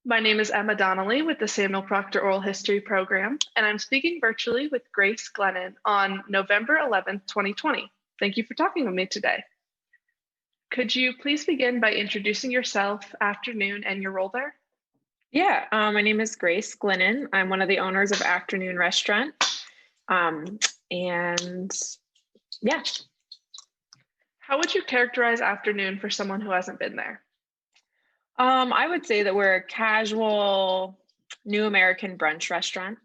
My name is Emma Donnelly with the Samuel Proctor Oral History Program, and I'm speaking virtually with Grace Glennon on November 11th, 2020. Thank you for talking with me today. Could you please begin by introducing yourself, afternoon, and your role there? Yeah, my name is Grace Glennon. I'm one of the owners of Afternoon Restaurant. Um, and yeah, How would you characterize afternoon for someone who hasn't been there? I would say that we're a casual new American brunch restaurant.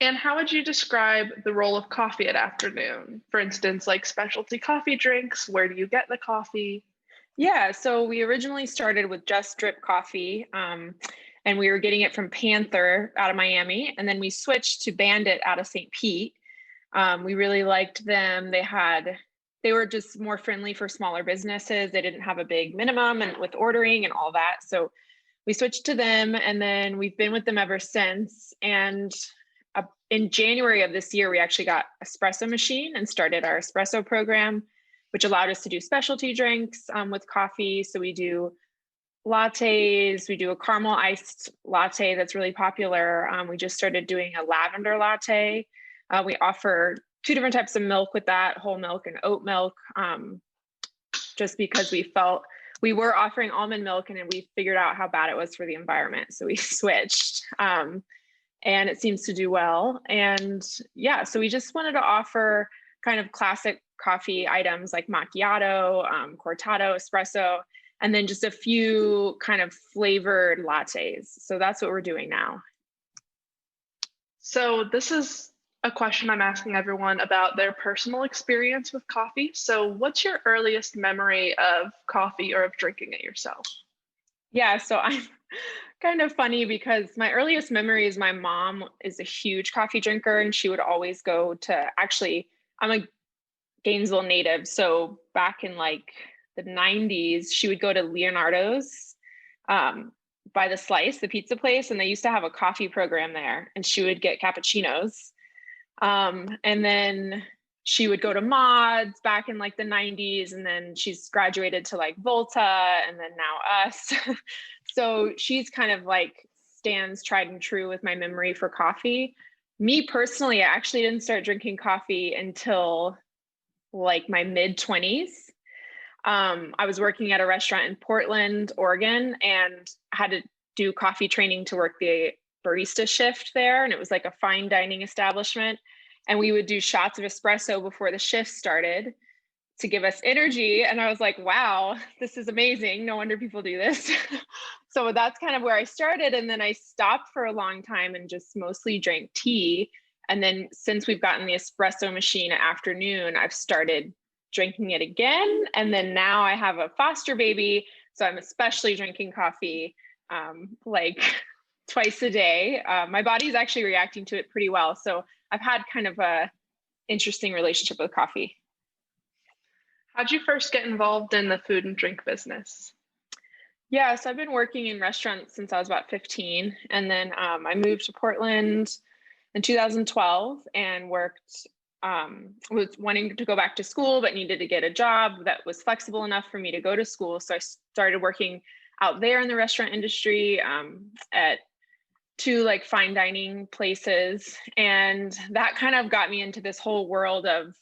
And how would you describe the role of coffee at afternoon? For instance, like specialty coffee drinks, where do you get the coffee? Yeah, so we originally started with just drip coffee, and we were getting it from Panther out of Miami, and then we switched to Bandit out of St. Pete. We really liked them. They were just more friendly for smaller businesses. They didn't have a big minimum and with ordering and all that. So we switched to them, and then we've been with them ever since. And in January of this year, we actually got espresso machine and started our espresso program, which allowed us to do specialty drinks with coffee. So we do lattes, we do a caramel iced latte that's really popular. We just started doing a lavender latte. We offer two different types of milk with that, whole milk and oat milk, just because we felt we were offering almond milk and then we figured out how bad it was for the environment. So we switched. And it seems to do well. And yeah, so we just wanted to offer kind of classic coffee items like macchiato, cortado, espresso, and then just a few kind of flavored lattes. So that's what we're doing now. So, this is a question I'm asking everyone about their personal experience with coffee. So, what's your earliest memory of coffee or of drinking it yourself? Yeah, so I'm kind of funny because my earliest memory is my mom is a huge coffee drinker and she would always go to I'm a Gainesville native. So back in like the 90s, she would go to Leonardo's by the Slice, the pizza place, and they used to have a coffee program there and she would get cappuccinos. And then she would go to Mods back in like the 90s, and then she's graduated to like Volta and then now us. So she's kind of like stands tried and true with my memory for coffee. Me personally, I actually didn't start drinking coffee until like my mid 20s. I was working at a restaurant in Portland, Oregon, and had to do coffee training to work the barista shift there. And it was like a fine dining establishment. And we would do shots of espresso before the shift started to give us energy. And I was like, wow, this is amazing. No wonder people do this. So that's kind of where I started. And then I stopped for a long time and just mostly drank tea. And then since we've gotten the espresso machine at afternoon, I've started drinking it again. And then now I have a foster baby. So I'm especially drinking coffee like twice a day. My body's actually reacting to it pretty well. So I've had kind of a interesting relationship with coffee. How'd you first get involved in the food and drink business? Yeah, so I've been working in restaurants since I was about 15. And then I moved to Portland in 2012 and was wanting to go back to school, but needed to get a job that was flexible enough for me to go to school. So I started working out there in the restaurant industry at two like fine dining places. And that kind of got me into this whole world of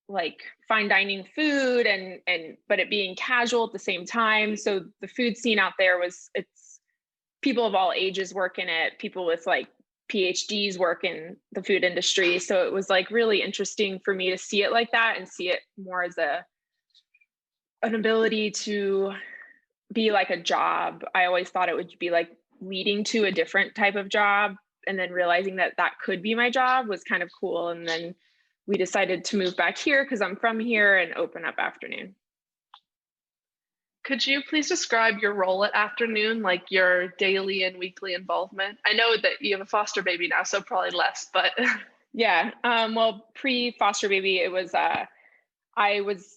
like fine dining food and but it being casual at the same time. So the food scene out there it's people of all ages work in it, people with like PhDs work in the food industry. So it was like really interesting for me to see it like that and see it more as an ability to be like a job. I always thought it would be like leading to a different type of job, and then realizing that that could be my job was kind of cool. And then we decided to move back here because I'm from here and open up Afternoon. Could you please describe your role at afternoon, like your daily and weekly involvement? I know that you have a foster baby now, so probably less, but Yeah. Well, pre-foster baby, I was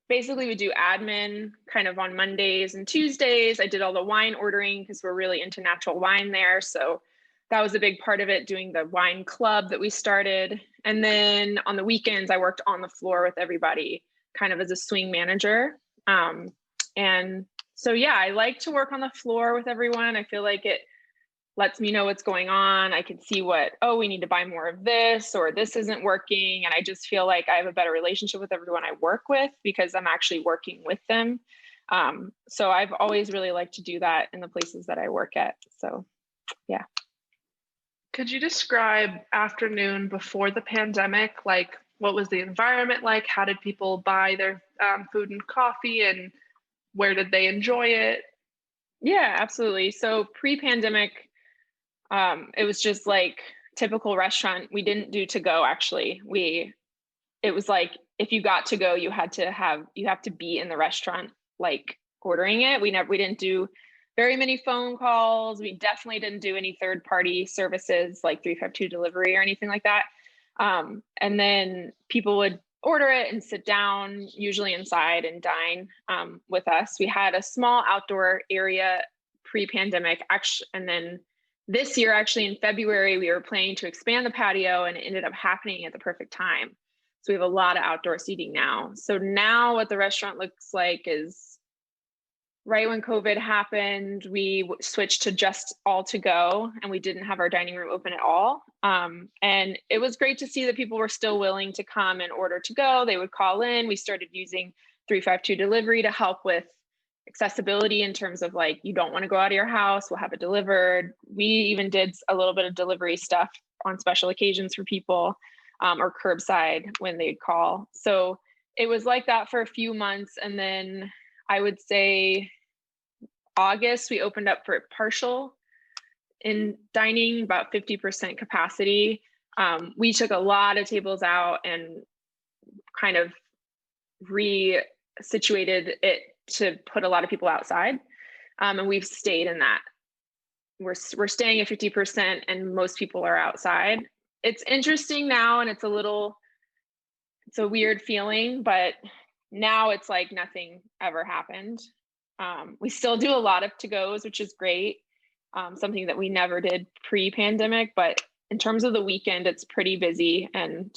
basically would do admin kind of on Mondays and Tuesdays. I did all the wine ordering because we're really into natural wine there. So that was a big part of it, doing the wine club that we started. And then on the weekends, I worked on the floor with everybody kind of as a swing manager. And So yeah, I like to work on the floor with everyone. I feel like it lets me know what's going on. I can see oh, we need to buy more of this, or this isn't working. And I just feel like I have a better relationship with everyone I work with because I'm actually working with them. So I've always really liked to do that in the places that I work at. So yeah. Could you describe afternoon before the pandemic? Like, what was the environment like? How did people buy their food and coffee, and where did they enjoy it? Yeah, absolutely. So pre-pandemic, it was just like typical restaurant. We didn't do to go actually. It was like if you got to go, you have to be in the restaurant like ordering it. We didn't do very many phone calls. We definitely didn't do any third party services like 352 delivery or anything like that. And then people would order it and sit down, usually inside, and dine with us. We had a small outdoor area pre-pandemic, actually, and then this year, actually in February, we were planning to expand the patio, and it ended up happening at the perfect time. So we have a lot of outdoor seating now. So now what the restaurant looks like is right when COVID happened, we switched to just all to go, and we didn't have our dining room open at all. And it was great to see that people were still willing to come and order to go. They would call in. We started using 352 delivery to help with accessibility in terms of like, you don't want to go out of your house, we'll have it delivered. We even did a little bit of delivery stuff on special occasions for people, or curbside when they'd call. So it was like that for a few months. And then I would say August, we opened up for partial in dining, about 50% capacity. We took a lot of tables out and kind of re-situated it to put a lot of people outside. And we've stayed in that. We're staying at 50% and most people are outside. It's interesting now, and it's a weird feeling, but now it's like nothing ever happened. We still do a lot of to-goes, which is great. Something that we never did pre-pandemic, but in terms of the weekend, it's pretty busy, and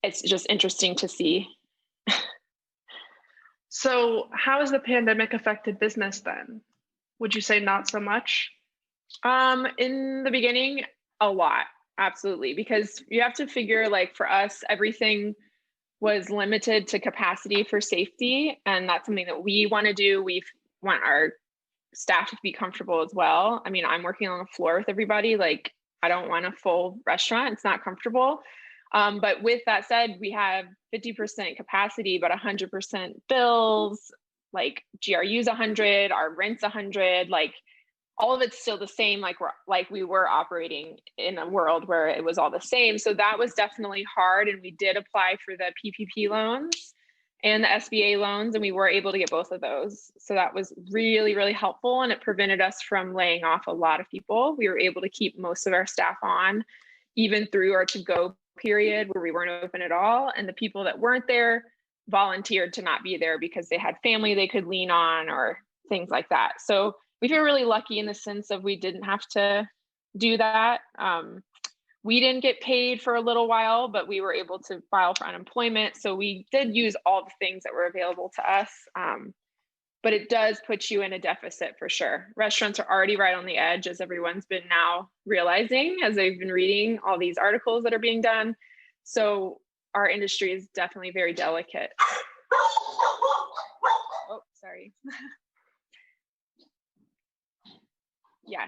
it's just interesting to see. So how has the pandemic affected business then? Would you say not so much? In the beginning, a lot, absolutely, because you have to figure, like, for us, everything was limited to capacity for safety, and that's something that we want to do. We want our staff to be comfortable as well. I mean, I'm working on the floor with everybody. Like, I don't want a full restaurant. It's not comfortable. But with that said, we have 50% capacity, but 100% bills, like GRU's 100, our rent's 100, like all of it's still the same. Like we were operating in a world where it was all the same. So that was definitely hard. And we did apply for the PPP loans and the SBA loans, and we were able to get both of those. So that was really, really helpful. And it prevented us from laying off a lot of people. We were able to keep most of our staff on, even through our to-go period where we weren't open at all. And the people that weren't there volunteered to not be there because they had family they could lean on or things like that. So we feel really lucky in the sense of we didn't have to do that. We didn't get paid for a little while, but we were able to file for unemployment. So we did use all the things that were available to us. But it does put you in a deficit for sure. Restaurants are already right on the edge, as everyone's been now realizing as they've been reading all these articles that are being done. So our industry is definitely very delicate. Oh, sorry. Yeah.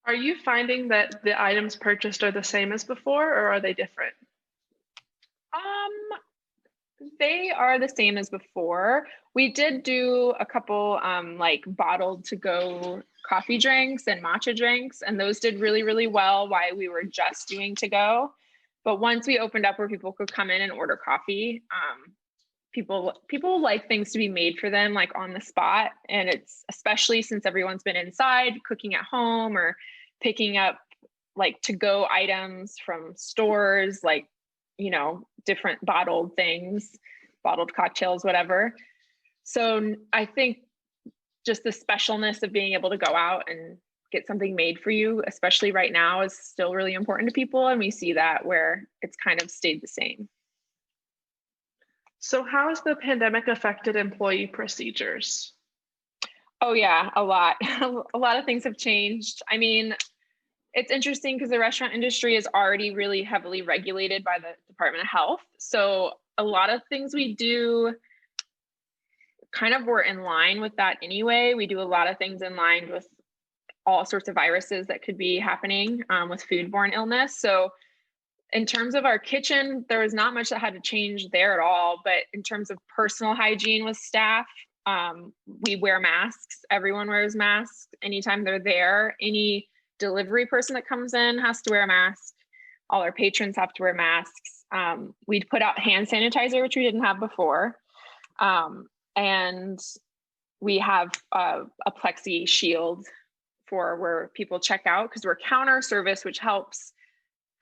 Are you finding that the items purchased are the same as before, or are they different? They are the same as before. We did do a couple like bottled to go coffee drinks and matcha drinks, and those did really, really well while we were just doing to go. But once we opened up where people could come in and order coffee, people like things to be made for them, like on the spot. And it's especially since everyone's been inside cooking at home or picking up like to go items from stores, like, you know, different bottled things, bottled cocktails, whatever. So I think just the specialness of being able to go out and get something made for you, especially right now, is still really important to people. And we see that where it's kind of stayed the same. So how has the pandemic affected employee procedures? Oh yeah, a lot. A lot of things have changed. I mean, it's interesting because the restaurant industry is already really heavily regulated by the Department of Health. So a lot of things we do kind of were in line with that anyway. We do a lot of things in line with all sorts of viruses that could be happening with foodborne illness. So in terms of our kitchen, there was not much that had to change there at all. But in terms of personal hygiene with staff, we wear masks. Everyone wears masks anytime they're there. Any delivery person that comes in has to wear a mask. All our patrons have to wear masks. We'd put out hand sanitizer, which we didn't have before. And we have a plexi shield for where people check out because we're counter service, which helps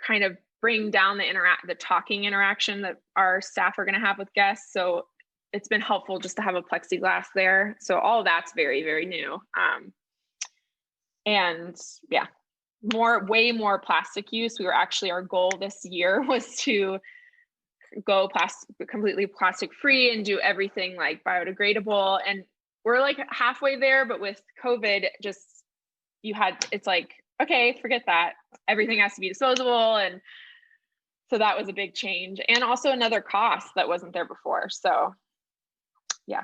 kind of bring down the talking interaction that our staff are going to have with guests. So it's been helpful just to have a plexiglass there. So all that's very, very new. And yeah, way more plastic use. Our goal this year was to go completely plastic free and do everything like biodegradable. And we're like halfway there, but with COVID, it's like, okay, forget that. Everything has to be disposable. And so that was a big change. And also another cost that wasn't there before. So yeah.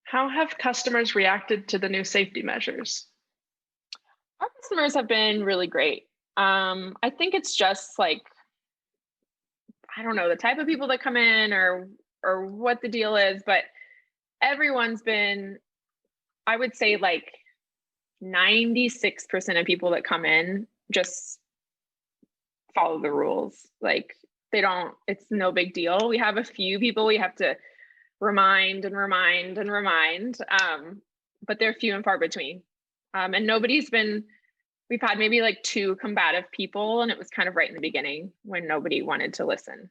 How have customers reacted to the new safety measures? Our customers have been really great. I think it's just like, I don't know, the type of people that come in or what the deal is, but everyone's been, I would say like 96% of people that come in just follow the rules. Like it's no big deal. We have a few people we have to remind, but they're few and far between. And we've had maybe like 2 combative people, and it was kind of right in the beginning when nobody wanted to listen.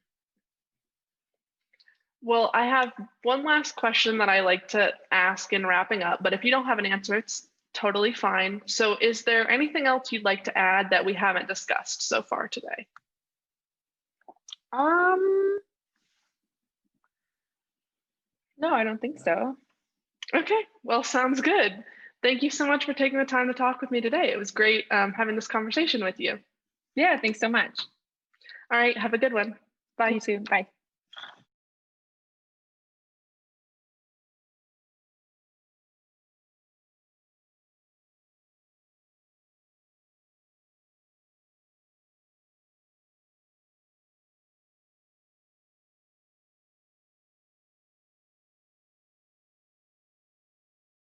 Well, I have one last question that I like to ask in wrapping up, but if you don't have an answer, it's totally fine. So is there anything else you'd like to add that we haven't discussed so far today? No, I don't think so. Okay, well, sounds good. Thank you so much for taking the time to talk with me today. It was great having this conversation with you. Yeah, thanks so much. All right, have a good one. Bye. You too. Bye.